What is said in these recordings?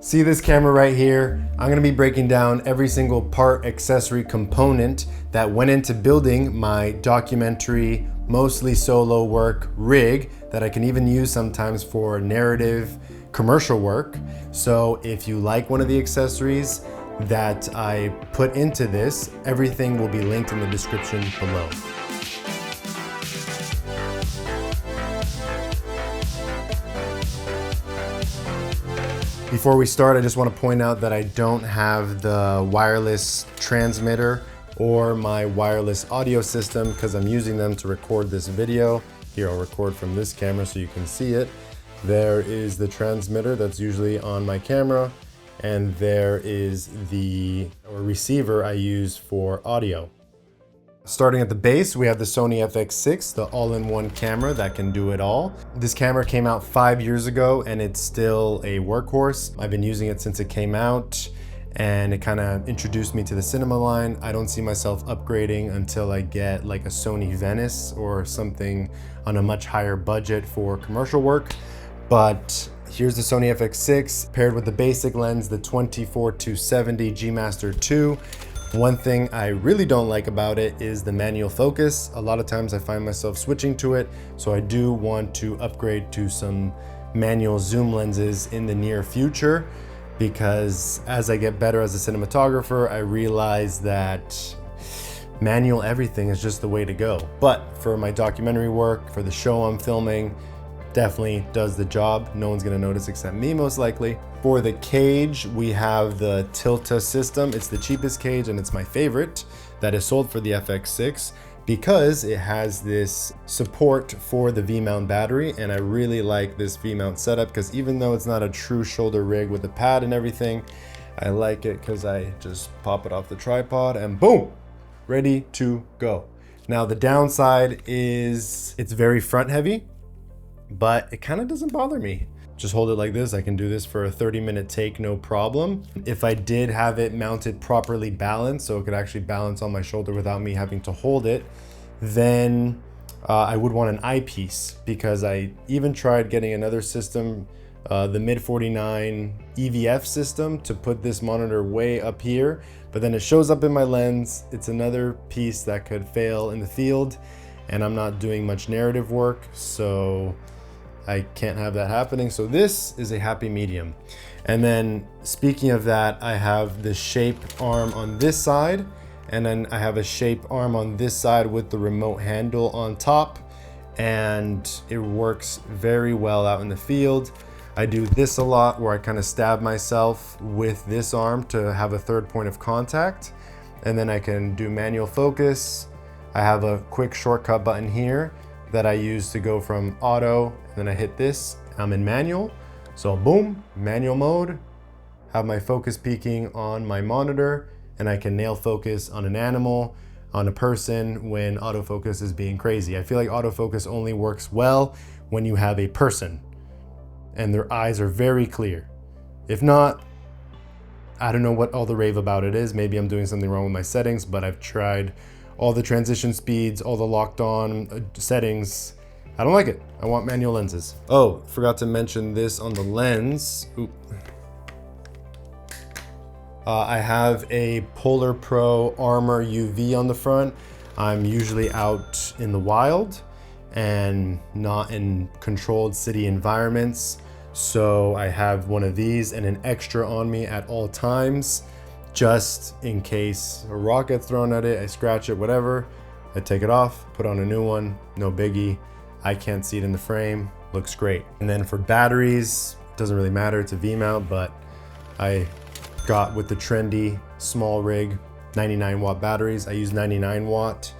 See this camera right here? I'm gonna be breaking down every single part, accessory, component that went into building my documentary, mostly solo work rig that I can even use sometimes for narrative commercial work. So if you like one of the accessories that I put into this, everything will be linked in the description below. Before we start, I just want to point out that I don't have the wireless transmitter or my wireless audio system because I'm using them to record this video. Here, I'll record from this camera so you can see it. There is the transmitter that's usually on my camera, and there is the receiver I use for audio. Starting at the base, we have the Sony FX6, the all-in-one camera that can do it all. This camera came out 5 years ago and it's still a workhorse. I've been using it since it came out and it kind of introduced me to the cinema line. I don't see myself upgrading until I get like a Sony Venice or something on a much higher budget for commercial work. But here's the Sony FX6 paired with the basic lens, the 24-70 G Master 2. One thing I really don't like about it is the manual focus. A lot of times I find myself switching to it, so I do want to upgrade to some manual zoom lenses in the near future, because as I get better as a cinematographer, I realize that manual everything is just the way to go. But for my documentary work, for the show I'm filming, definitely does the job. No one's gonna notice except me, most likely. For the cage, we have the Tilta system. It's the cheapest cage and it's my favorite that is sold for the FX6 because it has this support for the V-mount battery, and I really like this V-mount setup because even though it's not a true shoulder rig with a pad and everything, I like it because I just pop it off the tripod and boom, ready to go. Now the downside is it's very front heavy, but it kind of doesn't bother me. Just hold it like this. I can do this for a 30-minute take, no problem. If I did have it mounted properly balanced, so it could actually balance on my shoulder without me having to hold it, then I would want an eyepiece, because I even tried getting another system, the Mid 49 EVF system, to put this monitor way up here, but then it shows up in my lens. It's another piece that could fail in the field, and I'm not doing much narrative work, so I can't have that happening. So this is a happy medium. And then speaking of that, I have the shape arm on this side, and then I have a shape arm on this side with the remote handle on top, and it works very well out in the field. I do this a lot where I kind of stab myself with this arm to have a third point of contact, and then I can do manual focus. I have a quick shortcut button here that I use to go from auto, and then I hit this, I'm in manual. So boom, manual mode, have my focus peaking on my monitor, and I can nail focus on an animal, on a person when autofocus is being crazy. I feel like autofocus only works well when you have a person and their eyes are very clear. If not, I don't know what all the rave about it is. Maybe I'm doing something wrong with my settings, but I've tried all the transition speeds, all the locked on settings. I don't like it. I want manual lenses. Oh, forgot to mention this on the lens. I have a Polar Pro Armor UV on the front. I'm usually out in the wild and not in controlled city environments. So I have one of these and an extra on me at all times, just in case a rock gets thrown at it, I scratch it, whatever. I take it off, put on a new one, no biggie. I can't see it in the frame, looks great. And then for batteries, doesn't really matter, it's a V-mount, but I got with the trendy small rig 99 watt batteries. I use 99 watt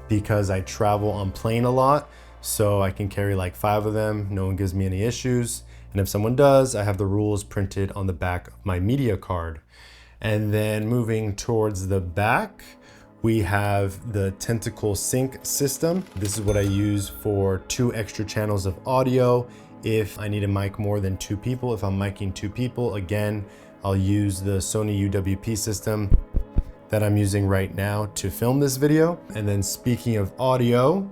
because I travel on plane a lot, so I can carry like 5 of them. No one gives me any issues. And if someone does, I have the rules printed on the back of my media card. And then moving towards the back, we have the Tentacle Sync system. This is what I use for 2 extra channels of audio. If I need to mic more than 2 people, if I'm miking 2 people, again, I'll use the Sony UWP system that I'm using right now to film this video. And then speaking of audio,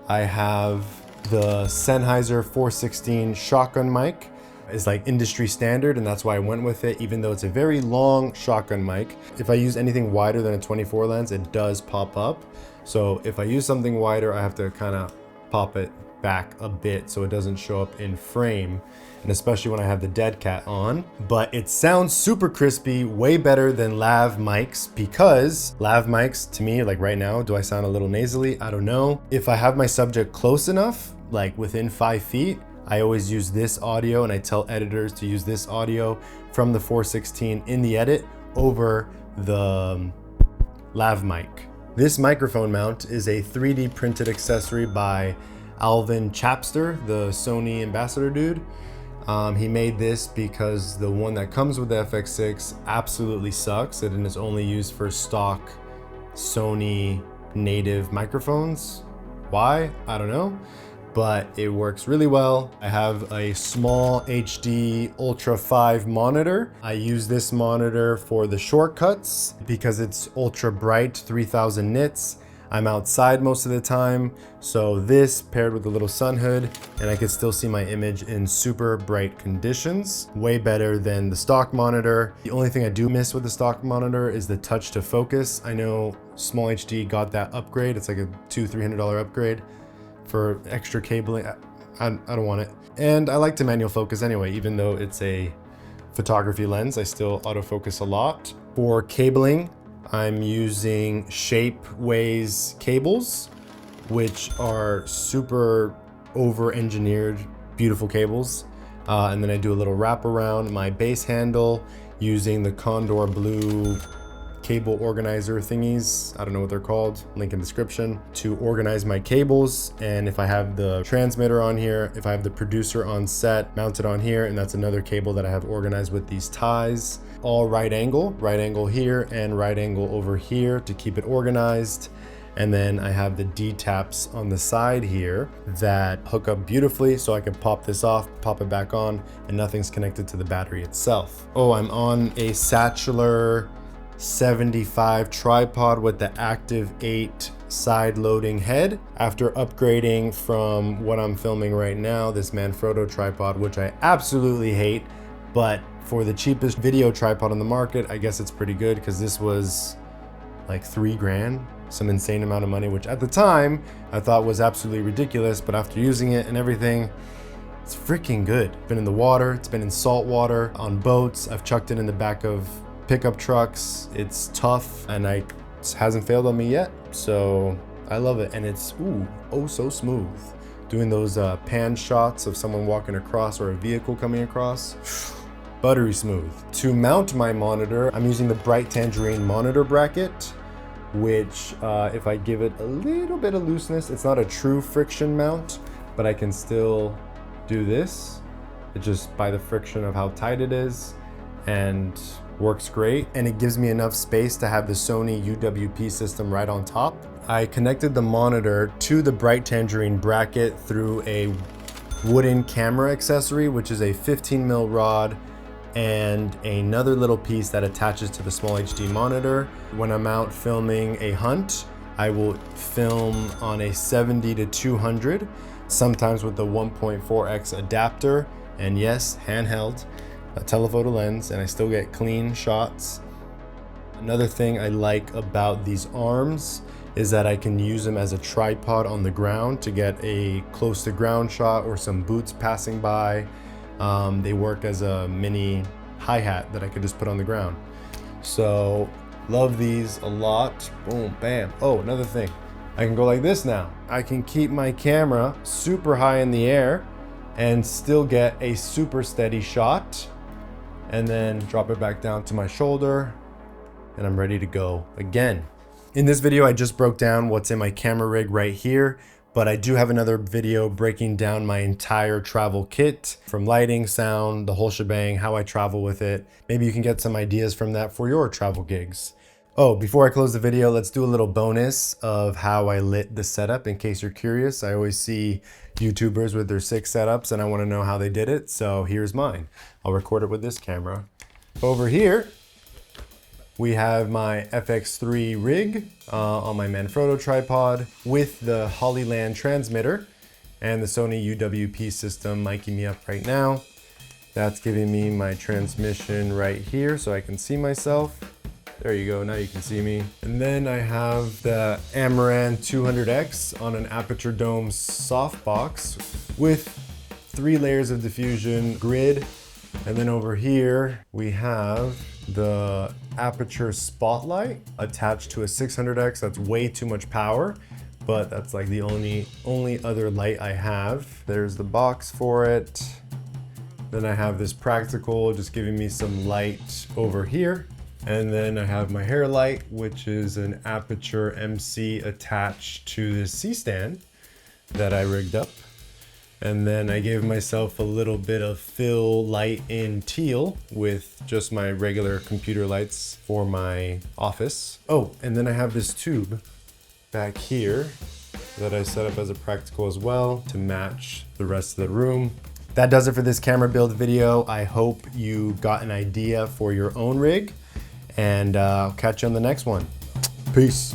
I have the Sennheiser 416 shotgun mic. is like industry standard, and that's why I went with it, even though it's a very long shotgun mic. If I use anything wider than a 24 lens, it does pop up. So if I use something wider, I have to kind of pop it back a bit so it doesn't show up in frame, and especially when I have the dead cat on. But it sounds super crispy, way better than lav mics, because lav mics to me, like right now, do I sound a little nasally? I don't know. If I have my subject close enough, like within 5 feet, I always use this audio, and I tell editors to use this audio from the 416 in the edit over the lav mic. This microphone mount is a 3D printed accessory by Alvin Chapster, the Sony ambassador dude. He made this because the one that comes with the FX6 absolutely sucks, and is only used for stock Sony native microphones. Why? I don't know, but it works really well. I have a small HD Ultra 5 monitor. I use this monitor for the shortcuts because it's ultra bright, 3000 nits. I'm outside most of the time, so this paired with a little sun hood, and I could still see my image in super bright conditions. Way better than the stock monitor. The only thing I do miss with the stock monitor is the touch to focus. I know Small HD got that upgrade. It's like a $200-300 upgrade for extra cabling. I don't want it. And I like to manual focus anyway, even though it's a photography lens, I still autofocus a lot. For cabling, I'm using Shapeways cables, which are super over-engineered, beautiful cables. And then I do a little wrap around my base handle using the Kondor blue cable organizer thingies. I don't know what they're called, link in description, to organize my cables. And if I have the transmitter on here, if I have the producer on set mounted on here, and that's another cable that I have organized with these ties. All right angle here and right angle over here to keep it organized. And then I have the D-taps on the side here that hook up beautifully, so I can pop this off, pop it back on, and nothing's connected to the battery itself. Oh, I'm on a Satchler 75 tripod with the Active 8 side loading head. After upgrading from what I'm filming right now, this Manfrotto tripod, which I absolutely hate, but for the cheapest video tripod on the market, I guess it's pretty good, because this was like $3 grand, some insane amount of money, which at the time I thought was absolutely ridiculous, but after using it and everything, it's freaking good. Been in the water, it's been in salt water, on boats, I've chucked it in the back of pickup trucks. It's tough, and it hasn't failed on me yet, so I love it. And it's oh so smooth. Doing those pan shots of someone walking across or a vehicle coming across, buttery smooth. To mount my monitor, I'm using the Bright Tangerine monitor bracket, which if I give it a little bit of looseness, it's not a true friction mount, but I can still do this. It's just by the friction of how tight it is, and works great. And it gives me enough space to have the Sony UWP system right on top. I connected the monitor to the Bright Tangerine bracket through a wooden camera accessory, which is a 15mm rod and another little piece that attaches to the Small HD monitor. When I'm out filming a hunt, I will film on a 70-200, sometimes with the 1.4x adapter, and yes, handheld, a telephoto lens, and I still get clean shots. Another thing I like about these arms is that I can use them as a tripod on the ground to get a close to ground shot or some boots passing by. They work as a mini hi-hat that I could just put on the ground. So love these a lot. Boom, bam. Oh, another thing, I can go like this now. I can keep my camera super high in the air and still get a super steady shot, and then drop it back down to my shoulder, and I'm ready to go again. In this video, I just broke down what's in my camera rig right here, but I do have another video breaking down my entire travel kit, from lighting, sound, the whole shebang, how I travel with it. Maybe you can get some ideas from that for your travel gigs. Oh, before I close the video, let's do a little bonus of how I lit the setup in case you're curious. I always see YouTubers with their 6 setups and I want to know how they did it, so here's mine. I'll record it with this camera. Over here, we have my FX3 rig on my Manfrotto tripod with the Hollyland transmitter and the Sony UWP system miking me up right now. That's giving me my transmission right here so I can see myself. There you go, now you can see me. And then I have the Amaran 200X on an aperture dome softbox with 3 layers of diffusion grid. And then over here, we have the aperture spotlight attached to a 600X. That's way too much power, but that's like the only other light I have. There's the box for it. Then I have this practical just giving me some light over here. And then I have my hair light, which is an Aperture MC attached to this C-stand that I rigged up. And then I gave myself a little bit of fill light in teal with just my regular computer lights for my office. Oh, and then I have this tube back here that I set up as a practical as well to match the rest of the room. That does it for this camera build video. I hope you got an idea for your own rig, and I'll catch you on the next one. Peace.